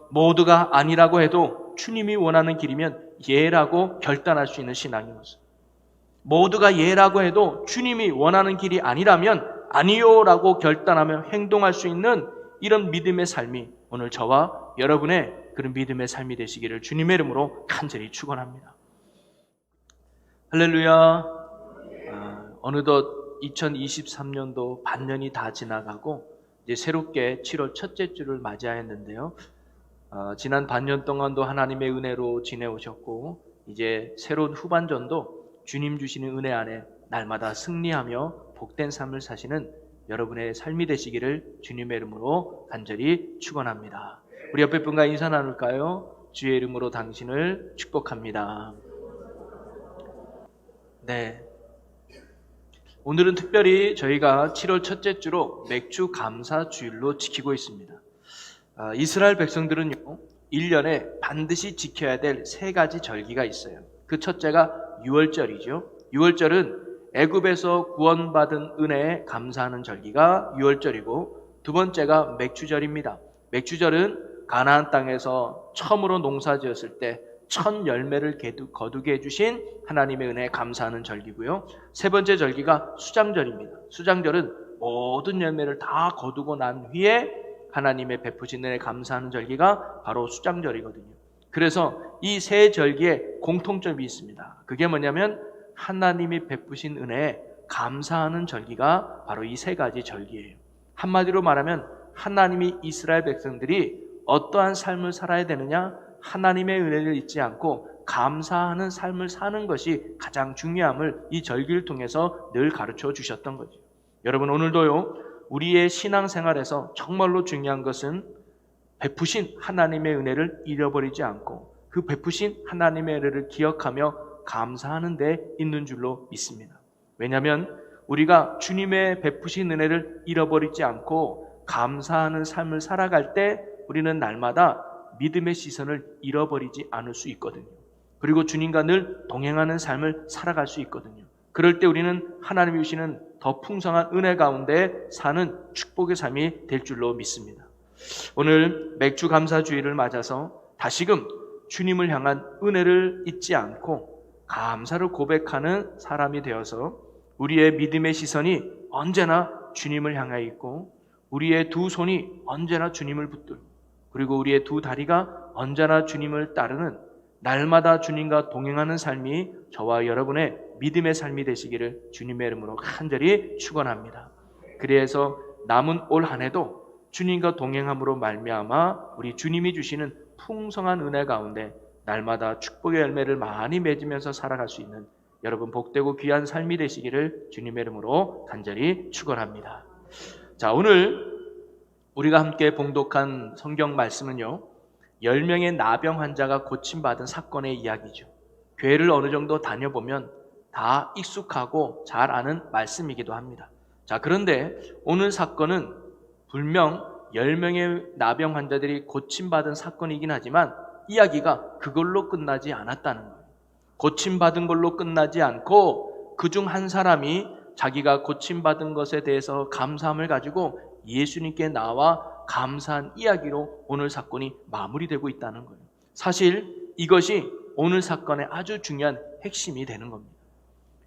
모두가 아니라고 해도 주님이 원하는 길이면 예라고 결단할 수 있는 신앙인 것입니다. 모두가 예라고 해도 주님이 원하는 길이 아니라면 아니요라고 결단하며 행동할 수 있는 이런 믿음의 삶이 오늘 저와 여러분의 그런 믿음의 삶이 되시기를 주님의 이름으로 간절히 축원합니다. 할렐루야. 어느덧 2023년도 반년이 다 지나가고 이제 새롭게 7월 첫째 주를 맞이하였는데요. 지난 반년 동안도 하나님의 은혜로 지내오셨고 이제 새로운 후반전도 주님 주시는 은혜 안에 날마다 승리하며 복된 삶을 사시는 여러분의 삶이 되시기를 주님의 이름으로 간절히 축원합니다. 우리 옆에 분과 인사 나눌까요? 주의 이름으로 당신을 축복합니다. 네. 오늘은 특별히 저희가 7월 첫째 주로 맥주 감사 주일로 지키고 있습니다. 이스라엘 백성들은요, 1년에 반드시 지켜야 될 3가지 절기가 있어요. 그 첫째가 유월절이죠. 유월절은 애굽에서 구원받은 은혜에 감사하는 절기가 유월절이고, 두 번째가 맥주절입니다. 맥주절은 가나안 땅에서 처음으로 농사지었을 때 첫 열매를 거두게 해주신 하나님의 은혜에 감사하는 절기고요. 세 번째 절기가 수장절입니다. 수장절은 모든 열매를 다 거두고 난 후에 하나님의 베푸신 은혜에 감사하는 절기가 바로 수장절이거든요. 그래서 이 세 절기에 공통점이 있습니다. 그게 뭐냐면 하나님이 베푸신 은혜에 감사하는 절기가 바로 이 3가지 절기예요. 한마디로 말하면 하나님이 이스라엘 백성들이 어떠한 삶을 살아야 되느냐, 하나님의 은혜를 잊지 않고 감사하는 삶을 사는 것이 가장 중요함을 이 절기를 통해서 늘 가르쳐 주셨던 거죠. 여러분, 오늘도요, 우리의 신앙생활에서 정말로 중요한 것은 베푸신 하나님의 은혜를 잃어버리지 않고 그 베푸신 하나님의 은혜를 기억하며 감사하는 데 있는 줄로 믿습니다. 왜냐하면 우리가 주님의 베푸신 은혜를 잃어버리지 않고 감사하는 삶을 살아갈 때 우리는 날마다 믿음의 시선을 잃어버리지 않을 수 있거든요. 그리고 주님과 늘 동행하는 삶을 살아갈 수 있거든요. 그럴 때 우리는 하나님이 주시는 더 풍성한 은혜 가운데 사는 축복의 삶이 될 줄로 믿습니다. 오늘 맥주 감사 주일을 맞아서 다시금 주님을 향한 은혜를 잊지 않고 감사를 고백하는 사람이 되어서 우리의 믿음의 시선이 언제나 주님을 향해 있고 우리의 두 손이 언제나 주님을 붙들고 그리고 우리의 두 다리가 언제나 주님을 따르는 날마다 주님과 동행하는 삶이 저와 여러분의 믿음의 삶이 되시기를 주님의 이름으로 간절히 축원합니다. 그래서 남은 올 한 해도 주님과 동행함으로 말미암아 우리 주님이 주시는 풍성한 은혜 가운데 날마다 축복의 열매를 많이 맺으면서 살아갈 수 있는 여러분 복되고 귀한 삶이 되시기를 주님의 이름으로 간절히 축원합니다. 자, 오늘 우리가 함께 봉독한 성경 말씀은요, 10명의 나병 환자가 고침받은 사건의 이야기죠. 교회를 어느 정도 다녀보면 다 익숙하고 잘 아는 말씀이기도 합니다. 자, 그런데 오늘 사건은 분명 10명의 나병 환자들이 고침받은 사건이긴 하지만 이야기가 그걸로 끝나지 않았다는 거예요. 고침받은 걸로 끝나지 않고 그중 한 사람이 자기가 고침받은 것에 대해서 감사함을 가지고 예수님께 나와 감사한 이야기로 오늘 사건이 마무리되고 있다는 거예요. 사실 이것이 오늘 사건의 아주 중요한 핵심이 되는 겁니다.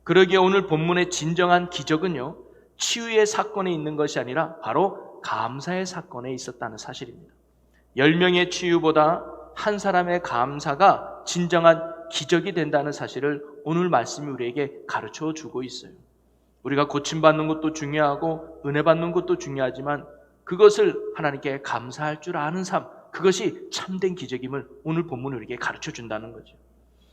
그러기에 오늘 본문의 진정한 기적은요, 치유의 사건에 있는 것이 아니라 바로 감사의 사건에 있었다는 사실입니다. 10명의 치유보다 한 사람의 감사가 진정한 기적이 된다는 사실을 오늘 말씀이 우리에게 가르쳐 주고 있어요. 우리가 고침받는 것도 중요하고 은혜 받는 것도 중요하지만 그것을 하나님께 감사할 줄 아는 삶, 그것이 참된 기적임을 오늘 본문은 우리에게 가르쳐 준다는 거죠.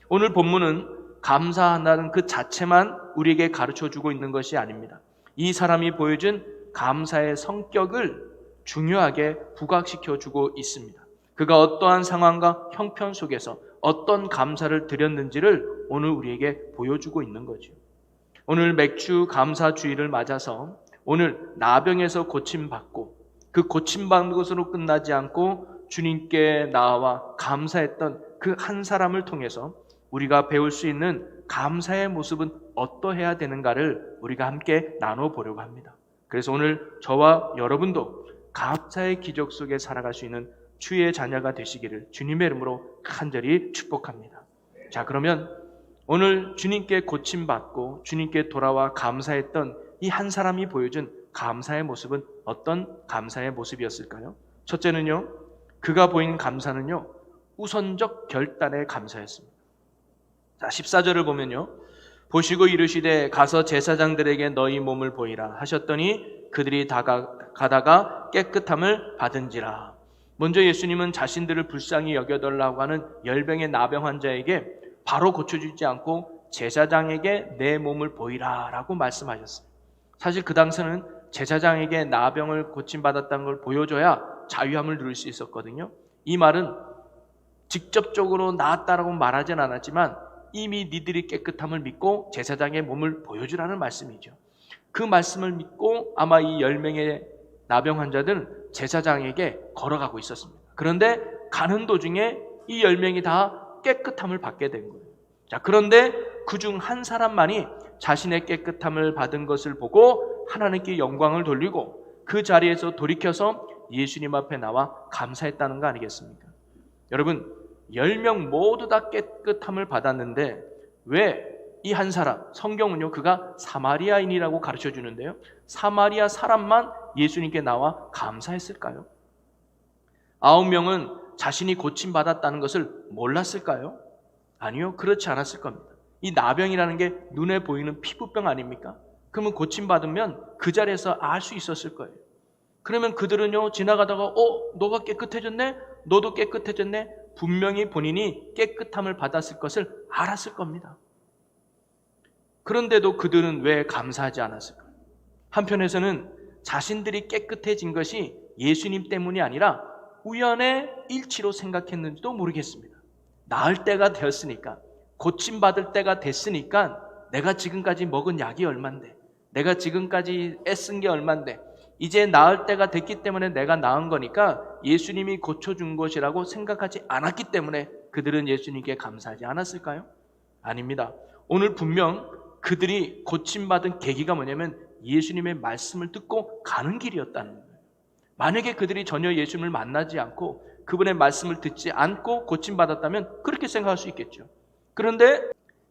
오늘 본문은 감사한다는 그 자체만 우리에게 가르쳐 주고 있는 것이 아닙니다. 이 사람이 보여준 감사의 성격을 중요하게 부각시켜 주고 있습니다. 그가 어떠한 상황과 형편 속에서 어떤 감사를 드렸는지를 오늘 우리에게 보여주고 있는 거죠. 오늘 맥주 감사 주일을 맞아서 오늘 나병에서 고침받고 그 고침받는 것으로 끝나지 않고 주님께 나와 감사했던 그 한 사람을 통해서 우리가 배울 수 있는 감사의 모습은 어떠해야 되는가를 우리가 함께 나눠보려고 합니다. 그래서 오늘 저와 여러분도 감사의 기적 속에 살아갈 수 있는 주의 자녀가 되시기를 주님의 이름으로 간절히 축복합니다. 자, 그러면 오늘 주님께 고침받고 주님께 돌아와 감사했던 이 한 사람이 보여준 감사의 모습은 어떤 감사의 모습이었을까요? 첫째는요, 그가 보인 감사는요, 우선적 결단의 감사였습니다. 자, 14절을 보면요, 보시고 이르시되 가서 제사장들에게 너희 몸을 보이라 하셨더니 그들이 가다가 깨끗함을 받은지라. 먼저 예수님은 자신들을 불쌍히 여겨달라고 하는 열병의 나병 환자에게 바로 고쳐주지 않고 제사장에게 내 몸을 보이라 라고 말씀하셨어요. 사실 그 당시에는 제사장에게 나병을 고침받았다는 걸 보여줘야 자유함을 누릴 수 있었거든요. 이 말은 직접적으로 나았다라고 말하진 않았지만 이미 니들이 깨끗함을 믿고 제사장의 몸을 보여주라는 말씀이죠. 그 말씀을 믿고 아마 이 10명의 나병 환자들은 제사장에게 걸어가고 있었습니다. 그런데 가는 도중에 이 10명이 다 깨끗함을 받게 된 거예요. 자, 그런데 그중 한 사람만이 자신의 깨끗함을 받은 것을 보고 하나님께 영광을 돌리고 그 자리에서 돌이켜서 예수님 앞에 나와 감사했다는 거 아니겠습니까? 여러분, 10명 모두 다 깨끗함을 받았는데 왜 이 한 사람, 성경은요, 그가 사마리아인이라고 가르쳐 주는데요, 사마리아 사람만 예수님께 나와 감사했을까요? 9명은 자신이 고침받았다는 것을 몰랐을까요? 아니요, 그렇지 않았을 겁니다. 이 나병이라는 게 눈에 보이는 피부병 아닙니까? 그러면 고침받으면 그 자리에서 알 수 있었을 거예요. 그러면 그들은요, 지나가다가 너가 깨끗해졌네? 너도 깨끗해졌네? 분명히 본인이 깨끗함을 받았을 것을 알았을 겁니다. 그런데도 그들은 왜 감사하지 않았을까요? 한편에서는 자신들이 깨끗해진 것이 예수님 때문이 아니라 우연의 일치로 생각했는지도 모르겠습니다. 나을 때가 되었으니까, 고침받을 때가 됐으니까 내가 지금까지 먹은 약이 얼만데, 내가 지금까지 애쓴 게 얼만데, 이제 나을 때가 됐기 때문에 내가 나은 거니까 예수님이 고쳐준 것이라고 생각하지 않았기 때문에 그들은 예수님께 감사하지 않았을까요? 아닙니다. 오늘 분명 그들이 고침받은 계기가 뭐냐면 예수님의 말씀을 듣고 가는 길이었다는 거예요. 만약에 그들이 전혀 예수님을 만나지 않고 그분의 말씀을 듣지 않고 고침받았다면 그렇게 생각할 수 있겠죠. 그런데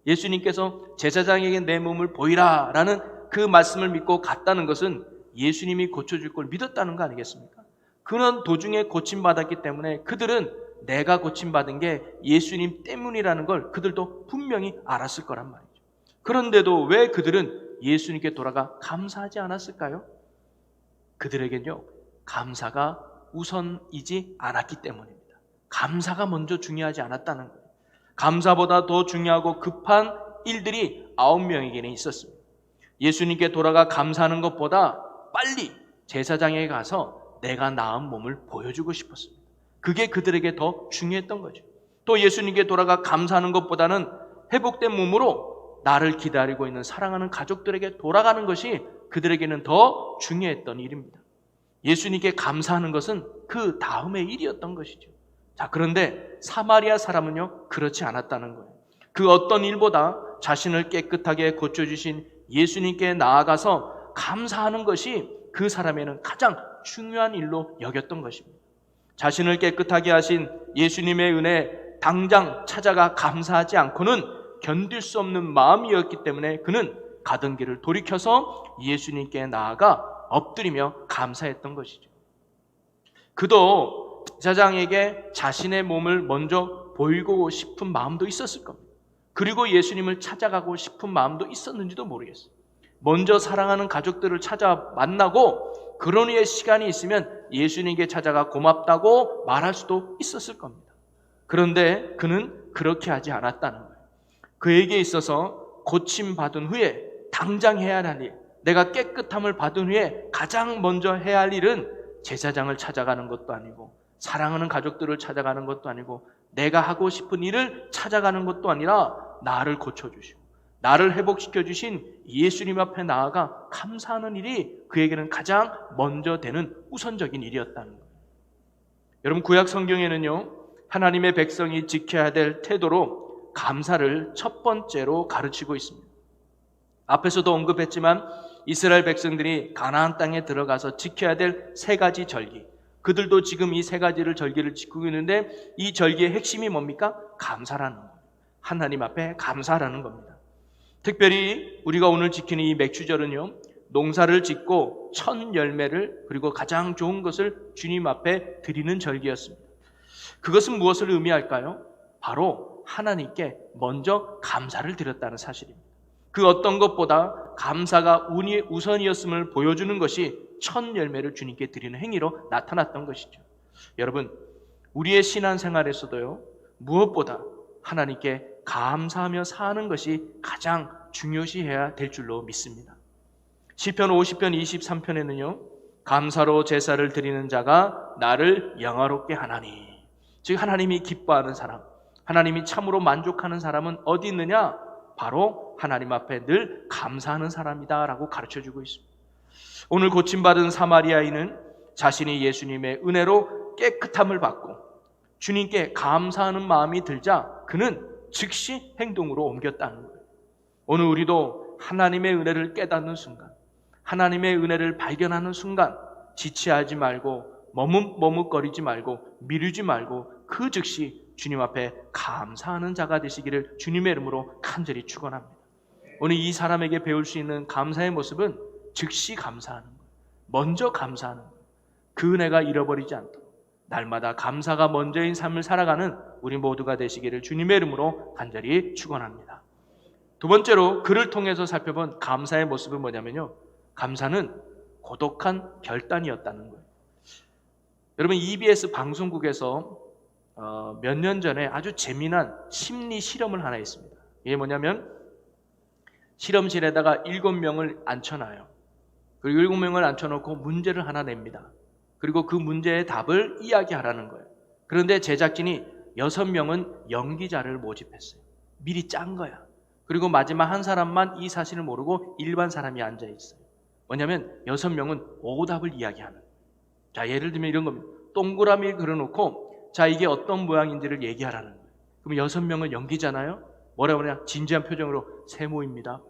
예수님께서 제사장에게 내 몸을 보이라 라는 그 말씀을 믿고 갔다는 것은 예수님이 고쳐줄 걸 믿었다는 거 아니겠습니까? 그런 도중에 고침받았기 때문에 그들은 내가 고침받은 게 예수님 때문이라는 걸 그들도 분명히 알았을 거란 말이죠. 그런데도 왜 그들은 예수님께 돌아가 감사하지 않았을까요? 그들에겐요, 감사가 우선이지 않았기 때문입니다. 감사가 먼저 중요하지 않았다는 거예요. 감사보다 더 중요하고 급한 일들이 9명에게는 있었습니다. 예수님께 돌아가 감사하는 것보다 빨리 제사장에게 가서 내가 나은 몸을 보여주고 싶었습니다. 그게 그들에게 더 중요했던 거죠. 또 예수님께 돌아가 감사하는 것보다는 회복된 몸으로 나를 기다리고 있는 사랑하는 가족들에게 돌아가는 것이 그들에게는 더 중요했던 일입니다. 예수님께 감사하는 것은 그 다음의 일이었던 것이죠. 자, 그런데 사마리아 사람은요, 그렇지 않았다는 거예요. 그 어떤 일보다 자신을 깨끗하게 고쳐주신 예수님께 나아가서 감사하는 것이 그 사람에는 가장 중요한 일로 여겼던 것입니다. 자신을 깨끗하게 하신 예수님의 은혜 당장 찾아가 감사하지 않고는 견딜 수 없는 마음이었기 때문에 그는 가던 길을 돌이켜서 예수님께 나아가 엎드리며 감사했던 것이죠. 그도 제사장에게 자신의 몸을 먼저 보이고 싶은 마음도 있었을 겁니다. 그리고 예수님을 찾아가고 싶은 마음도 있었는지도 모르겠어요. 먼저 사랑하는 가족들을 찾아 만나고 그런 후에 시간이 있으면 예수님께 찾아가 고맙다고 말할 수도 있었을 겁니다. 그런데 그는 그렇게 하지 않았다는 거예요. 그에게 있어서 고침받은 후에 당장 해야 할 일, 내가 깨끗함을 받은 후에 가장 먼저 해야 할 일은 제사장을 찾아가는 것도 아니고 사랑하는 가족들을 찾아가는 것도 아니고 내가 하고 싶은 일을 찾아가는 것도 아니라 나를 고쳐주시고 나를 회복시켜 주신 예수님 앞에 나아가 감사하는 일이 그에게는 가장 먼저 되는 우선적인 일이었다는 거예요. 여러분, 구약 성경에는요, 하나님의 백성이 지켜야 될 태도로 감사를 첫 번째로 가르치고 있습니다. 앞에서도 언급했지만 이스라엘 백성들이 가나안 땅에 들어가서 지켜야 될 3가지 절기, 그들도 지금 이 세 가지를 절기를 지키고 있는데 이 절기의 핵심이 뭡니까? 감사라는 거예요. 하나님 앞에 감사라는 겁니다. 특별히 우리가 오늘 지키는 이 맥주절은요, 농사를 짓고 첫 열매를 그리고 가장 좋은 것을 주님 앞에 드리는 절기였습니다. 그것은 무엇을 의미할까요? 바로 하나님께 먼저 감사를 드렸다는 사실입니다. 그 어떤 것보다 감사가 우선이었음을 보여주는 것이 첫 열매를 주님께 드리는 행위로 나타났던 것이죠. 여러분, 우리의 신앙생활에서도요, 무엇보다 하나님께 감사하며 사는 것이 가장 중요시해야 될 줄로 믿습니다. 시편 50편 23편에는요, 감사로 제사를 드리는 자가 나를 영화롭게 하나니, 즉 하나님이 기뻐하는 사람, 하나님이 참으로 만족하는 사람은 어디 있느냐? 바로 하나님 앞에 늘 감사하는 사람이다 라고 가르쳐주고 있습니다. 오늘 고침받은 사마리아인은 자신이 예수님의 은혜로 깨끗함을 받고 주님께 감사하는 마음이 들자 그는 즉시 행동으로 옮겼다는 거예요. 오늘 우리도 하나님의 은혜를 깨닫는 순간, 하나님의 은혜를 발견하는 순간 지체하지 말고 머뭇거리지 말고 미루지 말고 그 즉시 주님 앞에 감사하는 자가 되시기를 주님의 이름으로 간절히 축원합니다. 오늘 이 사람에게 배울 수 있는 감사의 모습은 즉시 감사하는 거예요. 먼저 감사하는 거예요. 그 은혜가 잃어버리지 않도록 날마다 감사가 먼저인 삶을 살아가는 우리 모두가 되시기를 주님의 이름으로 간절히 축원합니다. 두 번째로 그를 통해서 살펴본 감사의 모습은 뭐냐면요, 감사는 고독한 결단이었다는 거예요. 여러분, EBS 방송국에서 몇 년 전에 아주 재미난 심리 실험을 하나 했습니다. 이게 뭐냐면 실험실에다가 7명을 앉혀놔요. 그리고 7명을 앉혀놓고 문제를 하나 냅니다. 그리고 그 문제의 답을 이야기하라는 거예요. 그런데 제작진이 6명은 연기자를 모집했어요. 미리 짠 거야. 그리고 마지막 한 사람만 이 사실을 모르고 일반 사람이 앉아있어요. 뭐냐면 6명은 오답을 이야기하는 거예요. 자, 예를 들면 이런 겁니다. 동그라미 그려놓고 자, 이게 어떤 모양인지를 얘기하라는 거예요. 그럼 6명은 연기잖아요. 뭐라고 하냐? 진지한 표정으로 세모입니다.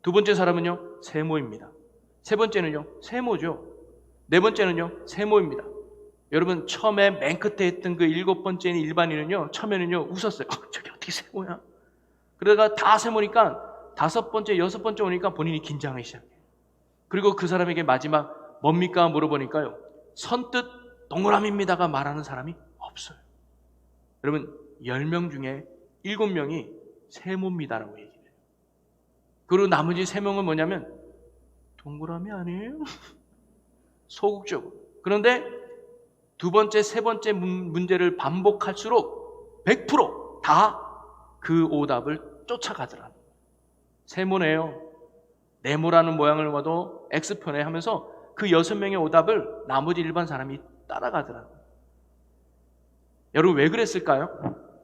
두 번째 사람은요, 세모입니다. 세 번째는요, 세모죠. 네 번째는요, 세모입니다. 여러분, 처음에 맨 끝에 했던 그 7번째인 일반인은요, 처음에는요 웃었어요. 저게 어떻게 세모야? 그러다가 다 세모니까 5번째, 6번째 오니까 본인이 긴장하기 시작해요. 그리고 그 사람에게 마지막 뭡니까? 물어보니까요, 선뜻 동그라미입니다가 말하는 사람이 없어요. 여러분, 10명 중에 7명이 세모입니다라고 얘기해요. 그리고 나머지 3명은 뭐냐면 동그라미 아니에요? 소극적으로. 그런데 두 번째, 세 번째 문제를 반복할수록 100% 다 그 오답을 쫓아가더라고요. 세모네요. 네모라는 모양을 봐도 X편에 하면서 그 6명의 오답을 나머지 일반 사람이 따라가더라고요. 여러분, 왜 그랬을까요?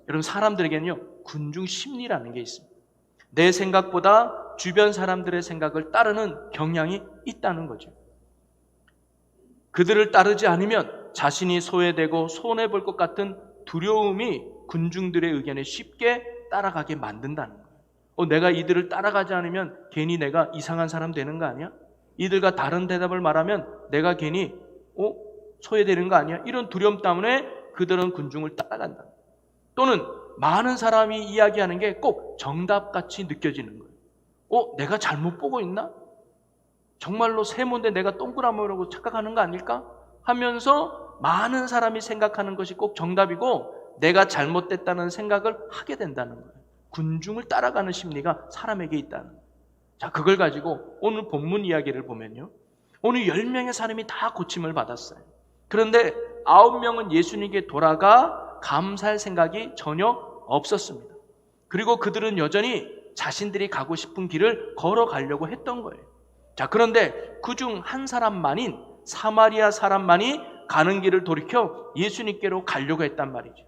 여러분, 사람들에게는요, 군중 심리라는 게 있습니다. 내 생각보다 주변 사람들의 생각을 따르는 경향이 있다는 거죠. 그들을 따르지 않으면 자신이 소외되고 손해볼 것 같은 두려움이 군중들의 의견에 쉽게 따라가게 만든다는 거예요. 내가 이들을 따라가지 않으면 괜히 내가 이상한 사람 되는 거 아니야? 이들과 다른 대답을 말하면 내가 괜히 소외되는 거 아니야? 이런 두려움 때문에 그들은 군중을 따라간다. 또는 많은 사람이 이야기하는 게 꼭 정답같이 느껴지는 거예요. 내가 잘못 보고 있나? 정말로 세모인데 내가 동그라미라고 착각하는 거 아닐까? 하면서 많은 사람이 생각하는 것이 꼭 정답이고 내가 잘못됐다는 생각을 하게 된다는 거예요. 군중을 따라가는 심리가 사람에게 있다는 거예요. 자, 그걸 가지고 오늘 본문 이야기를 보면요, 오늘 10명의 사람이 다 고침을 받았어요. 그런데 9명은 예수님께 돌아가 감사할 생각이 전혀 없었습니다. 그리고 그들은 여전히 자신들이 가고 싶은 길을 걸어가려고 했던 거예요. 자, 그런데 그중 한 사람만인 사마리아 사람만이 가는 길을 돌이켜 예수님께로 가려고 했단 말이죠.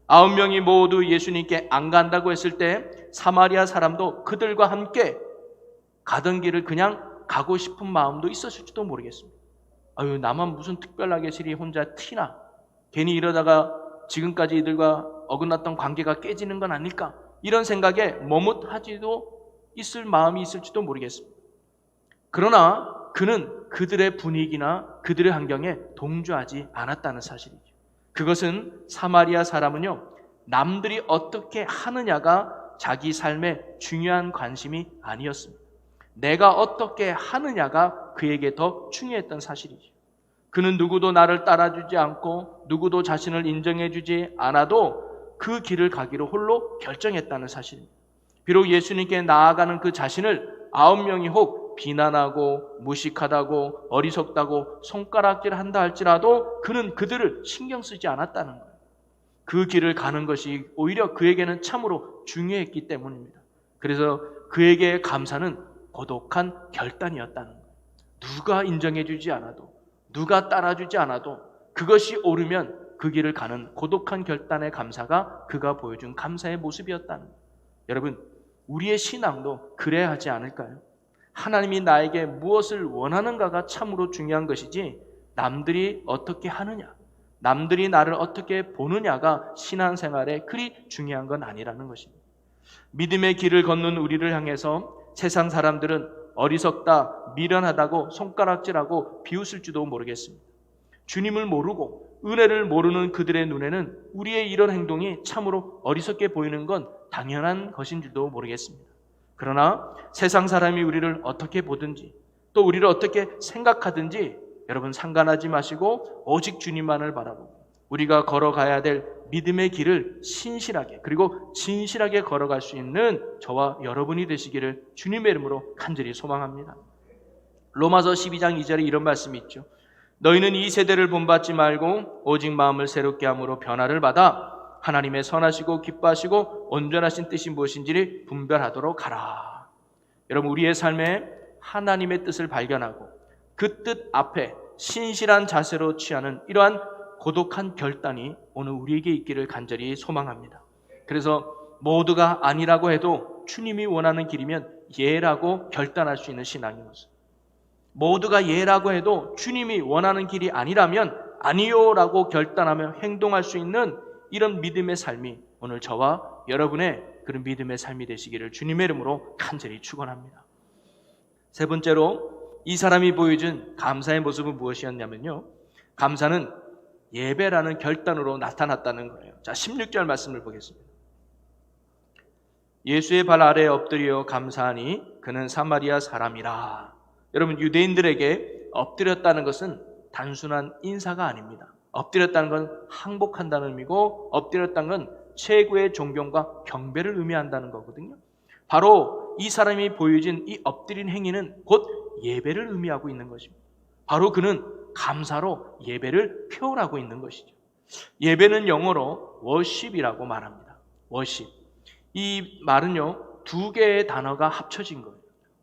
9명이 모두 예수님께 안 간다고 했을 때 사마리아 사람도 그들과 함께 가던 길을 그냥 가고 싶은 마음도 있었을지도 모르겠습니다. 아유, 나만 무슨 특별하게 실이 혼자 티나? 괜히 이러다가 지금까지 이들과 어긋났던 관계가 깨지는 건 아닐까? 이런 생각에 머뭇하지도 있을 마음이 있을지도 모르겠습니다. 그러나 그는 그들의 분위기나 그들의 환경에 동조하지 않았다는 사실이죠. 그것은 사마리아 사람은요, 남들이 어떻게 하느냐가 자기 삶의 중요한 관심이 아니었습니다. 내가 어떻게 하느냐가 그에게 더 중요했던 사실이죠. 그는 누구도 나를 따라주지 않고 누구도 자신을 인정해주지 않아도 그 길을 가기로 홀로 결정했다는 사실입니다. 비록 예수님께 나아가는 그 자신을 9명이 혹 비난하고 무식하다고 어리석다고 손가락질한다 할지라도 그는 그들을 신경 쓰지 않았다는 거예요. 그 길을 가는 것이 오히려 그에게는 참으로 중요했기 때문입니다. 그래서 그에게의 감사는 고독한 결단이었다는 거예요. 누가 인정해주지 않아도 누가 따라주지 않아도 그것이 옳으면 그 길을 가는 고독한 결단의 감사가 그가 보여준 감사의 모습이었다는 거예요. 여러분, 우리의 신앙도 그래야 하지 않을까요? 하나님이 나에게 무엇을 원하는가가 참으로 중요한 것이지 남들이 어떻게 하느냐, 남들이 나를 어떻게 보느냐가 신앙생활에 그리 중요한 건 아니라는 것입니다. 믿음의 길을 걷는 우리를 향해서 세상 사람들은 어리석다, 미련하다고 손가락질하고 비웃을지도 모르겠습니다. 주님을 모르고 은혜를 모르는 그들의 눈에는 우리의 이런 행동이 참으로 어리석게 보이는 건 당연한 것인 줄도 모르겠습니다. 그러나 세상 사람이 우리를 어떻게 보든지 또 우리를 어떻게 생각하든지 여러분 상관하지 마시고 오직 주님만을 바라보고 우리가 걸어가야 될 믿음의 길을 신실하게 그리고 진실하게 걸어갈 수 있는 저와 여러분이 되시기를 주님의 이름으로 간절히 소망합니다. 로마서 12장 2절에 이런 말씀이 있죠. 너희는 이 세대를 본받지 말고 오직 마음을 새롭게 함으로 변화를 받아 하나님의 선하시고 기뻐하시고 온전하신 뜻이 무엇인지를 분별하도록 하라. 여러분, 우리의 삶에 하나님의 뜻을 발견하고 그 뜻 앞에 신실한 자세로 취하는 이러한 고독한 결단이 오늘 우리에게 있기를 간절히 소망합니다. 그래서 모두가 아니라고 해도 주님이 원하는 길이면 예라고 결단할 수 있는 신앙의 모습. 모두가 예라고 해도 주님이 원하는 길이 아니라면 아니요라고 결단하며 행동할 수 있는 이런 믿음의 삶이 오늘 저와 여러분의 그런 믿음의 삶이 되시기를 주님의 이름으로 간절히 축원합니다. 세 번째로 이 사람이 보여준 감사의 모습은 무엇이었냐면요, 감사는 예배라는 결단으로 나타났다는 거예요. 자, 16절 말씀을 보겠습니다. 예수의 발 아래에 엎드려 감사하니 그는 사마리아 사람이라. 여러분, 유대인들에게 엎드렸다는 것은 단순한 인사가 아닙니다. 엎드렸다는 건 항복한다는 의미고 엎드렸다는 건 최고의 존경과 경배를 의미한다는 거거든요. 바로 이 사람이 보여진 이 엎드린 행위는 곧 예배를 의미하고 있는 것입니다. 바로 그는 감사로 예배를 표현하고 있는 것이죠. 예배는 영어로 worship이라고 말합니다. worship. 이 말은요, 두 개의 단어가 합쳐진 거예요.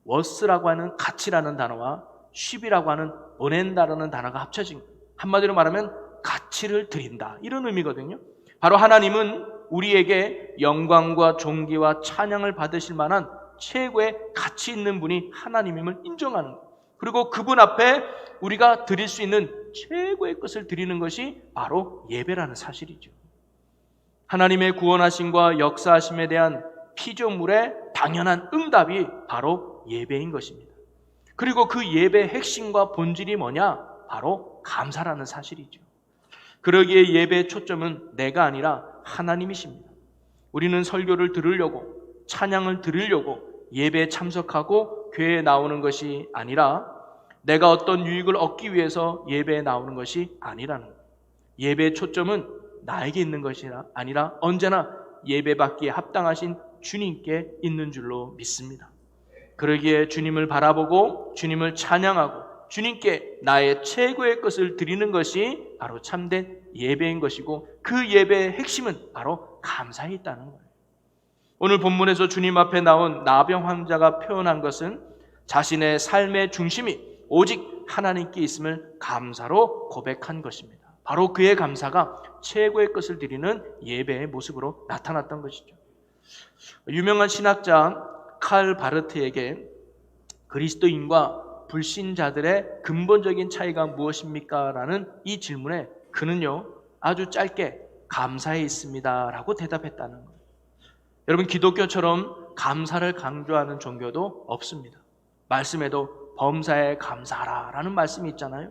worth라고 하는 가치라는 단어와 ship이라고 하는 은혜라는 단어가 합쳐진 거예요. 한마디로 말하면 가치를 드린다, 이런 의미거든요. 바로 하나님은 우리에게 영광과 존귀와 찬양을 받으실 만한 최고의 가치 있는 분이 하나님임을 인정하는 거예요. 그리고 그분 앞에 우리가 드릴 수 있는 최고의 것을 드리는 것이 바로 예배라는 사실이죠. 하나님의 구원하심과 역사하심에 대한 피조물의 당연한 응답이 바로 예배인 것입니다. 그리고 그 예배의 핵심과 본질이 뭐냐? 바로 감사라는 사실이죠. 그러기에 예배의 초점은 내가 아니라 하나님이십니다. 우리는 설교를 들으려고, 찬양을 들으려고 예배에 참석하고 교회에 나오는 것이 아니라 내가 어떤 유익을 얻기 위해서 예배에 나오는 것이 아니라는 거예요. 예배의 초점은 나에게 있는 것이 아니라 언제나 예배받기에 합당하신 주님께 있는 줄로 믿습니다. 그러기에 주님을 바라보고 주님을 찬양하고 주님께 나의 최고의 것을 드리는 것이 바로 참된 예배인 것이고 그 예배의 핵심은 바로 감사에 있다는 거예요. 오늘 본문에서 주님 앞에 나온 나병 환자가 표현한 것은 자신의 삶의 중심이 오직 하나님께 있음을 감사로 고백한 것입니다. 바로 그의 감사가 최고의 것을 드리는 예배의 모습으로 나타났던 것이죠. 유명한 신학자 칼 바르트에게 그리스도인과 불신자들의 근본적인 차이가 무엇입니까? 라는 이 질문에 그는요, 아주 짧게 감사에 있습니다 라고 대답했다는 거예요. 여러분, 기독교처럼 감사를 강조하는 종교도 없습니다. 말씀에도 범사에 감사하라라는 말씀이 있잖아요.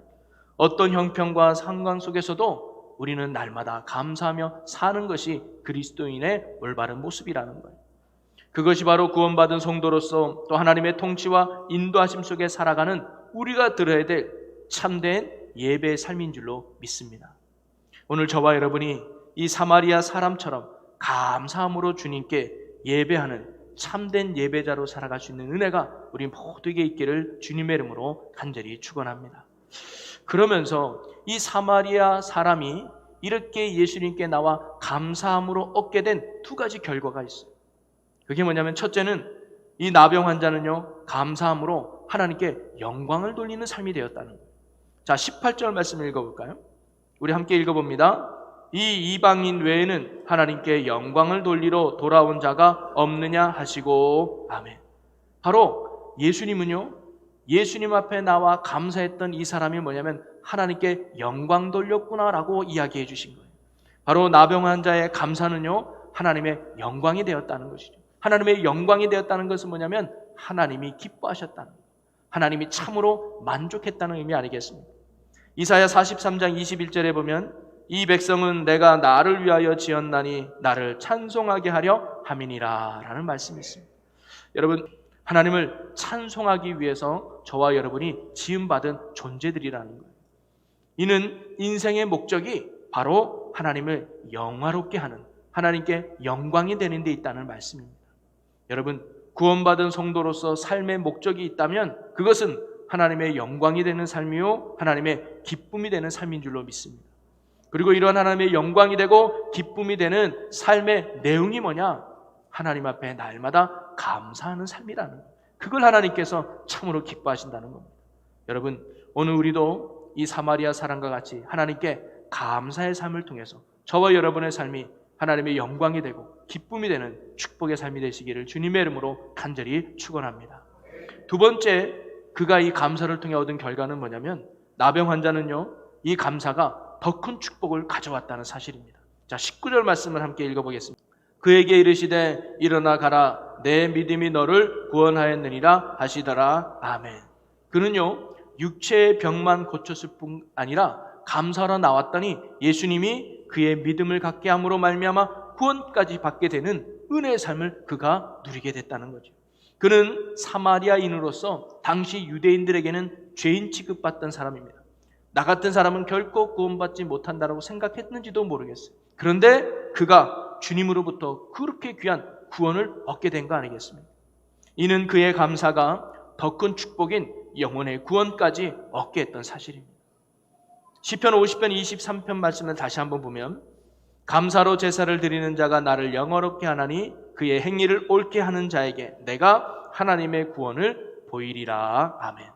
어떤 형편과 상황 속에서도 우리는 날마다 감사하며 사는 것이 그리스도인의 올바른 모습이라는 거예요. 그것이 바로 구원받은 성도로서 또 하나님의 통치와 인도하심 속에 살아가는 우리가 들어야 될 참된 예배의 삶인 줄로 믿습니다. 오늘 저와 여러분이 이 사마리아 사람처럼 감사함으로 주님께 예배하는 참된 예배자로 살아갈 수 있는 은혜가 우리 모두에게 있기를 주님의 이름으로 간절히 축원합니다. 그러면서 이 사마리아 사람이 이렇게 예수님께 나와 감사함으로 얻게 된 두 가지 결과가 있어요. 그게 뭐냐면 첫째는 이 나병 환자는요, 감사함으로 하나님께 영광을 돌리는 삶이 되었다는 거예요. 자, 18절 말씀을 읽어볼까요? 우리 함께 읽어봅니다. 이 이방인 외에는 하나님께 영광을 돌리러 돌아온 자가 없느냐 하시고 아멘. 바로 예수님은요, 예수님 앞에 나와 감사했던 이 사람이 뭐냐면 하나님께 영광 돌렸구나라고 이야기해 주신 거예요. 바로 나병 환자의 감사는요, 하나님의 영광이 되었다는 것이죠. 하나님의 영광이 되었다는 것은 뭐냐면 하나님이 기뻐하셨다는 거예요. 하나님이 참으로 만족했다는 의미 아니겠습니까? 이사야 43장 21절에 보면 이 백성은 내가 나를 위하여 지었나니 나를 찬송하게 하려 함이니라 라는 말씀이 있습니다. 여러분, 하나님을 찬송하기 위해서 저와 여러분이 지음받은 존재들이라는 거예요. 이는 인생의 목적이 바로 하나님을 영화롭게 하는, 하나님께 영광이 되는 데 있다는 말씀입니다. 여러분, 구원받은 성도로서 삶의 목적이 있다면 그것은 하나님의 영광이 되는 삶이요, 하나님의 기쁨이 되는 삶인 줄로 믿습니다. 그리고 이러한 하나님의 영광이 되고 기쁨이 되는 삶의 내용이 뭐냐? 하나님 앞에 날마다 감사하는 삶이라는 거예요. 그걸 하나님께서 참으로 기뻐하신다는 겁니다. 여러분, 오늘 우리도 이 사마리아 사람과 같이 하나님께 감사의 삶을 통해서 저와 여러분의 삶이 하나님의 영광이 되고 기쁨이 되는 축복의 삶이 되시기를 주님의 이름으로 간절히 축원합니다. 두 번째, 그가 이 감사를 통해 얻은 결과는 뭐냐면 나병 환자는요, 이 감사가 더 큰 축복을 가져왔다는 사실입니다. 자, 19절 말씀을 함께 읽어보겠습니다. 그에게 이르시되 일어나 가라 내 믿음이 너를 구원하였느니라 하시더라. 아멘. 그는요, 육체의 병만 고쳤을 뿐 아니라 감사하러 나왔더니 예수님이 그의 믿음을 갖게 함으로 말미암아 구원까지 받게 되는 은혜의 삶을 그가 누리게 됐다는 거죠. 그는 사마리아인으로서 당시 유대인들에게는 죄인 취급받던 사람입니다. 나 같은 사람은 결코 구원받지 못한다라고 생각했는지도 모르겠어요. 그런데 그가 주님으로부터 그렇게 귀한 구원을 얻게 된 거 아니겠습니까? 이는 그의 감사가 더 큰 축복인 영혼의 구원까지 얻게 했던 사실입니다. 시편 50편 23편 말씀을 다시 한번 보면 감사로 제사를 드리는 자가 나를 영화롭게 하나니 그의 행위를 옳게 하는 자에게 내가 하나님의 구원을 보이리라. 아멘.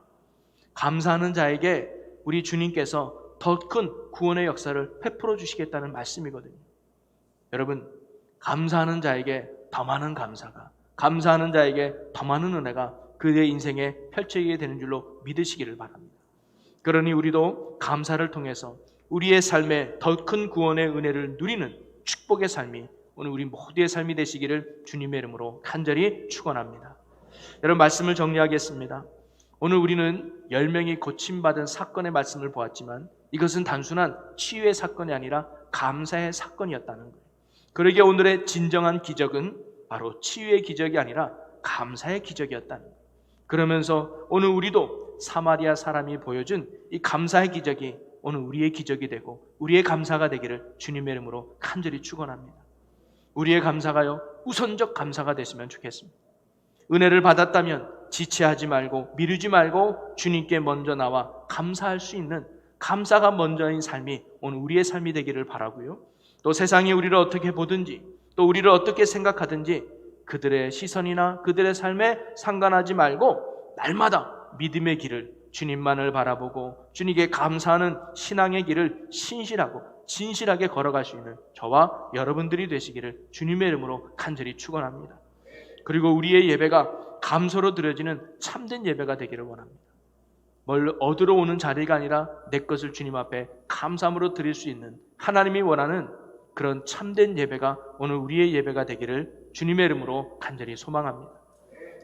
감사하는 자에게 우리 주님께서 더 큰 구원의 역사를 베풀어 주시겠다는 말씀이거든요. 여러분, 감사하는 자에게 더 많은 감사가, 감사하는 자에게 더 많은 은혜가 그의 인생에 펼쳐지게 되는 줄로 믿으시기를 바랍니다. 그러니 우리도 감사를 통해서 우리의 삶에 더 큰 구원의 은혜를 누리는 축복의 삶이 오늘 우리 모두의 삶이 되시기를 주님의 이름으로 간절히 축원합니다. 여러분, 말씀을 정리하겠습니다. 오늘 우리는 10명이 고침받은 사건의 말씀을 보았지만 이것은 단순한 치유의 사건이 아니라 감사의 사건이었다는 거예요. 그러기에 오늘의 진정한 기적은 바로 치유의 기적이 아니라 감사의 기적이었다는 거예요. 그러면서 오늘 우리도 사마리아 사람이 보여준 이 감사의 기적이 오늘 우리의 기적이 되고 우리의 감사가 되기를 주님의 이름으로 간절히 축원합니다. 우리의 감사가요, 우선적 감사가 됐으면 좋겠습니다. 은혜를 받았다면 지체하지 말고 미루지 말고 주님께 먼저 나와 감사할 수 있는 감사가 먼저인 삶이 오늘 우리의 삶이 되기를 바라고요. 또 세상이 우리를 어떻게 보든지 또 우리를 어떻게 생각하든지 그들의 시선이나 그들의 삶에 상관하지 말고 날마다 믿음의 길을 주님만을 바라보고 주님께 감사하는 신앙의 길을 신실하고 진실하게 걸어갈 수 있는 저와 여러분들이 되시기를 주님의 이름으로 간절히 축원합니다. 그리고 우리의 예배가 감사로 드려지는 참된 예배가 되기를 원합니다. 뭘 얻으러 오는 자리가 아니라 내 것을 주님 앞에 감사함으로 드릴 수 있는 하나님이 원하는 그런 참된 예배가 오늘 우리의 예배가 되기를 주님의 이름으로 간절히 소망합니다.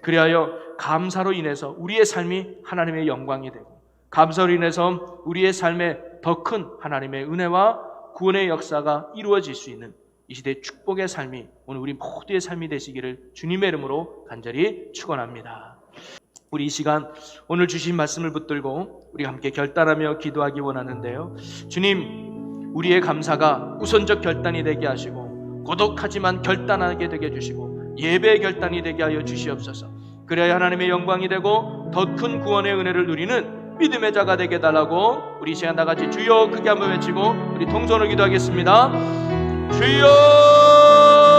그리하여 감사로 인해서 우리의 삶이 하나님의 영광이 되고, 감사로 인해서 우리의 삶에 더 큰 하나님의 은혜와 구원의 역사가 이루어질 수 있는 이 시대의 축복의 삶이 오늘 우리 모두의 삶이 되시기를 주님의 이름으로 간절히 축원합니다. 우리 이 시간 오늘 주신 말씀을 붙들고 우리 함께 결단하며 기도하기 원하는데요. 주님, 우리의 감사가 우선적 결단이 되게 하시고 고독하지만 결단하게 되게 해주시고 예배의 결단이 되게 하여 주시옵소서. 그래야 하나님의 영광이 되고 더 큰 구원의 은혜를 누리는 믿음의 자가 되게 해달라고 우리 이 시간 나같이 주여 크게 한번 외치고 우리 통성으로 기도하겠습니다.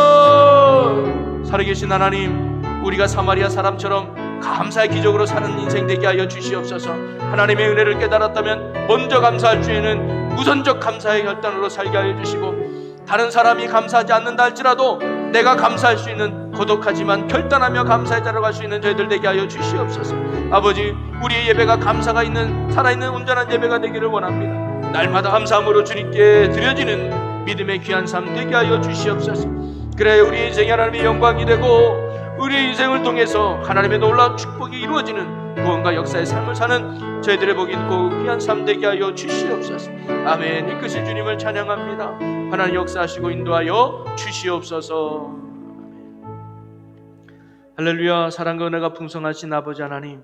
주여! 살아계신 하나님, 우리가 사마리아 사람처럼 감사의 기적으로 사는 인생 되게 하여 주시옵소서. 하나님의 은혜를 깨달았다면 먼저 감사할 주에는 우선적 감사의 결단으로 살게 하여 주시고, 다른 사람이 감사하지 않는다 할지라도 내가 감사할 수 있는 고독하지만 결단하며 감사의 자로 갈 수 있는 저희들 되게 하여 주시옵소서. 아버지, 우리의 예배가 감사가 있는 살아있는 온전한 예배가 되기를 원합니다. 날마다 감사함으로 주님께 드려지는 믿음의 귀한 삶 되게 하여 주시옵소서. 그래 우리 인생이 하나님의 영광이 되고 우리의 인생을 통해서 하나님의 놀라운 축복이 이루어지는 구원과 역사의 삶을 사는 저희들의 복이 있고 귀한 삶 되게 하여 주시옵소서. 아멘. 이끄신 주님을 찬양합니다. 하나님 역사하시고 인도하여 주시옵소서. 할렐루야. 사랑과 은혜가 풍성하신 아버지 하나님,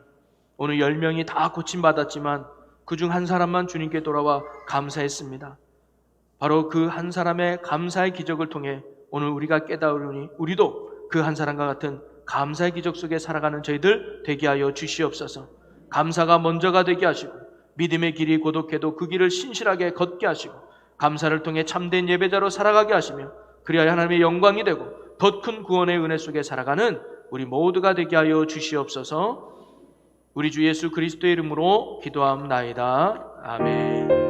오늘 10명이 다 고침받았지만 그중 한 사람만 주님께 돌아와 감사했습니다. 바로 그 한 사람의 감사의 기적을 통해 오늘 우리가 깨달으니 우리도 그 한 사람과 같은 감사의 기적 속에 살아가는 저희들 되게 하여 주시옵소서. 감사가 먼저가 되게 하시고 믿음의 길이 고독해도 그 길을 신실하게 걷게 하시고 감사를 통해 참된 예배자로 살아가게 하시며 그리하여 하나님의 영광이 되고 더 큰 구원의 은혜 속에 살아가는 우리 모두가 되게 하여 주시옵소서. 우리 주 예수 그리스도의 이름으로 기도합나이다. 아멘.